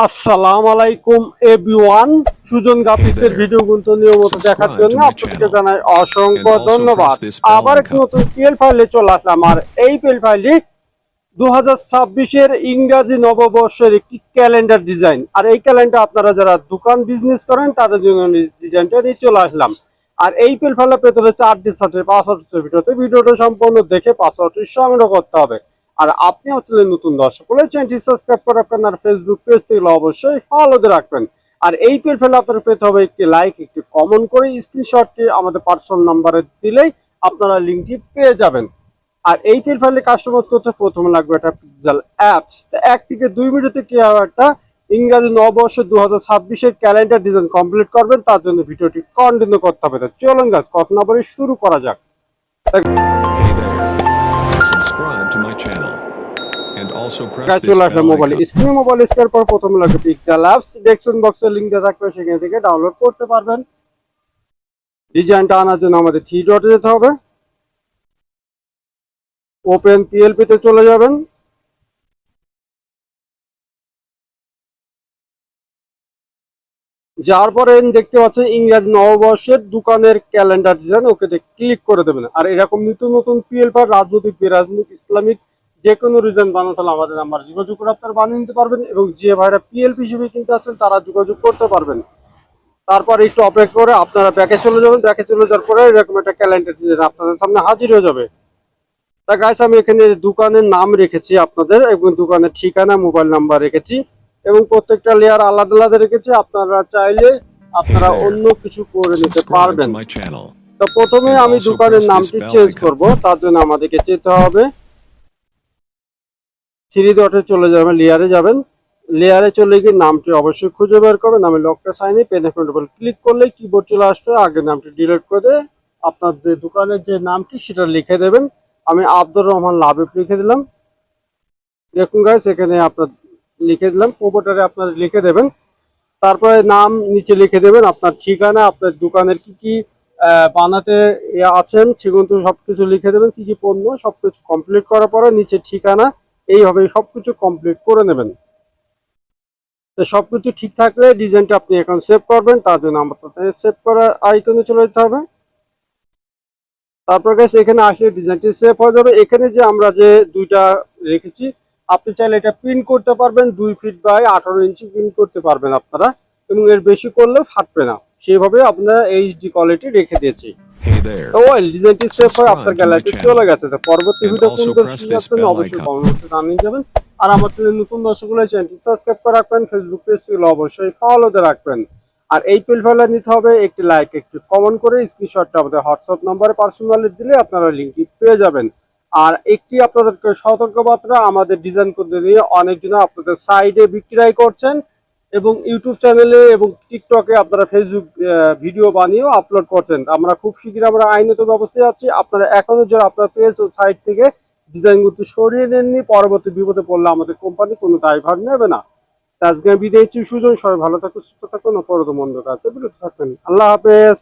আসসালামু আলাইকুম এভরিওয়ান। সুজন গাফিসের ভিডিওগুলো নিয়মিত দেখার জন্য আপনাদেরকে জানাই অসংখ্য ধন্যবাদ। আবার এক নতুন পিএল ফাইলে চলে আসলাম। আর এই পিএল ফাইলটি 2026-এর ইংরাজি নববর্ষের একটি ক্যালেন্ডার ডিজাইন। আর এই ক্যালেন্ডার আপনারা যারা দোকান বিজনেস করেন তাদের জন্য ডিজাইনটা নিয়ে চলে আসলাম। আর এই পিএল ফাইলের ভেতরে 4টি সাথে পাসওয়ার্ড ভিডিওটা সম্পূর্ণ দেখে পাসওয়ার্ডটি সংগ্রহ করতে হবে। আর আপনি হচ্ছে নতুন দর্শক হলে চ্যানেলটি সাবস্ক্রাইব করে রাখবেন আর ফেসবুক পেজ থেকে অবশ্যই ফলো দিয়ে রাখবেন। আর এই পেজ ফেলে আপনার পেতে হবে একটি লাইক, একটি কমেন্ট করে স্ক্রিনশটটি আমাদের পার্সোনাল নাম্বারে দিলেই আপনারা লিঙ্কটি পেয়ে যাবেন। আর এই পেজ ফাইলে কাস্টমাইজ করতে প্রথমে লাগবে একটা পিক্সেল অ্যাপস। 1 থেকে 2 মিনিটে কি একটা ইংরেজি নববর্ষ 2026-এর ক্যালেন্ডার ডিজাইন কমপ্লিট করবেন। তার জন্য ভিডিওটি কন্টিনিউ করতে হবে। তো চলুন গাইস, কথা না বলে শুরু করা যাক। Subscribe to my channel and also press this চলে আসলে bell মোবাইল icon. স্ক্রিনে মোবাইল স্ক্যান পর প্রথমে লাগবে পিক্সেল অ্যাপস। ডেসক্রিপশন বক্সে লিংক দেওয়া থাকবে, সেখান থেকে ডাউনলোড করতে পারবেন। ডিজাইনটা আনার জন্য আমাদের 3 ডটে যেতে হবে। ওপেন পিএলপি তে চলে যাবেন। যার পরে দেখতে পাচ্ছেন ইংরেজি নববর্ষের দোকানের ক্যালেন্ডার ডিজাইন, ওকে ক্লিক করে দেবেন। আর এরকম নিত্য নতুন পিএল বা রাজনৈতিক বেরাজনৈতিক ইসলামিক যে কোনো ডিজাইন বানাতে হলে আমাদের নাম্বার যোগাযোগ করে আপনারা বানিয়ে নিতে পারবেন। এবং যে ভাইরা পিএলপি হিসেবে কিনতে আছেন তারা যোগাযোগ করতে পারবেন। তারপর একটু অপেক্ষা করে আপনারা ব্যাকে চলে যাবেন। ব্যাকে চলে যাওয়ার পরে এরকম একটা ক্যালেন্ডার ডিজাইন আপনাদের সামনে হাজির হয়ে যাবে। তা গাইস, আমি এখানে দোকানের নাম রেখেছি আপনাদের, এবং দোকানের ঠিকানা, মোবাইল নাম্বার রেখেছি, এবং প্রত্যেকটা লেয়ার আলাদা আলাদা রেখেছি। আপনারা চাইলে আপনারা অন্য কিছু করে নিতে Subscribe পারবেন। to my channel তো প্রথমে and আমি also দোকানের press নামটি this bell চেঞ্জ icon. করব। তার জন্য আমাদেরকে যেতে হবে 3 ডটে চলে যাবেন, লেয়ারে যাবেন। লেয়ারে চলে গিয়ে নামটি অবশ্যই খুঁজে বের করবেন। আমি লকটা সাইনে পেন অ্যাকাউন্ট উপর ক্লিক করলেই কিবোর্ড চলে আসবে। আগের নামটি ডিলিট করে দিয়ে আপনাদের দোকানের যে নামটি সেটা লিখে দেবেন। আমি আব্দুর রহমান লাবিব লিখে দিলাম। দেখুন গাইস, এখানে আপনার লিখে দিলাম। প্রোপোটারে আপনারা লিখে দেবেন। তারপরে নাম নিচে লিখে দেবেন, আপনার ঠিকানা, আপনার দোকানের কি কি বানাতে আছেন সেগুলো সবকিছু লিখে দেবেন, কি কি পণ্য সবকিছু কমপ্লিট করার পরে নিচে ঠিকানা, এইভাবে সবকিছু কমপ্লিট করে নেবেন। তো সবকিছু ঠিক থাকলে ডিজাইনটা আপনি এখন সেভ করবেন। তার জন্য আমাদের সেভ করা আইকনে চলে যেতে হবে। তারপর গাইস এখানে আসলে ডিজাইনটি সেভ হয়ে যাবে। এখানে যে আমরা যে দুইটা রেখেছি, আপনি চাইলে এটা প্রিন্ট করতে পারবেন। 2 ফিট বাই 18 ইঞ্চি প্রিন্ট করতে পারবেন আপনারা, এবং এর বেশি করলে ফাটবে না। সেভাবে আপনারা এইচডি কোয়ালিটি রেখে দিয়েছি। Hey there. তো ওয়েল, ডিজাইনটি সেভ হয়ে আপনার Subscribe to my গ্যালারিতে channel চলে গেছে। তো পরবর্তী and ভিডিও কোন also দর্শক press this যাচ্ছেন bell অবশ্যই icon. কমেন্ট বক্সে জানিয়ে যাবেন। আর আমার চ্যানেল নতুন দর্শক হলে চ্যানেলটি সাবস্ক্রাইব করে রাখবেন, ফেসবুক পেজ থেকে অবশ্যই ফলো দিয়ে রাখবেন। আর এই পেল ফেলা নিতে হবে একটি লাইক, একটি কমেন্ট করে স্ক্রিনশটটা আমাদের হোয়াটসঅ্যাপ নম্বরে পার্সোনালি দিলে আপনারা লিঙ্কটি পেয়ে যাবেন। আর একটি আপনাদেরকে সতর্কবার্তা, আমাদের ডিজাইন করতে নিয়ে অনেকজন আপনাদের সাইডে বিক্রয় করছেন, এবং ইউটিউব চ্যানেলে এবং টিকটকে আপনারা ফেসবুক ভিডিও বানিয়েও আপলোড করছেন। আমরা খুব শীঘ্রই আমরা আইনত ব্যবস্থায় যাচ্ছি। আপনারা এখনো যারা আপনার পেজ ও সাইট থেকে ডিজাইনগুলো সরিয়ে নেননি, পরবর্তী বিপদে পড়লে আমাদের কোম্পানি কোনো দায়ভার নেবে না। আজকে বিদায়, সুজন সবাই ভালো থাকুন, সুস্থ থাকুন, অপরত মন্দ কাজে বিরত থাকবেন। আল্লাহ হাফেজ।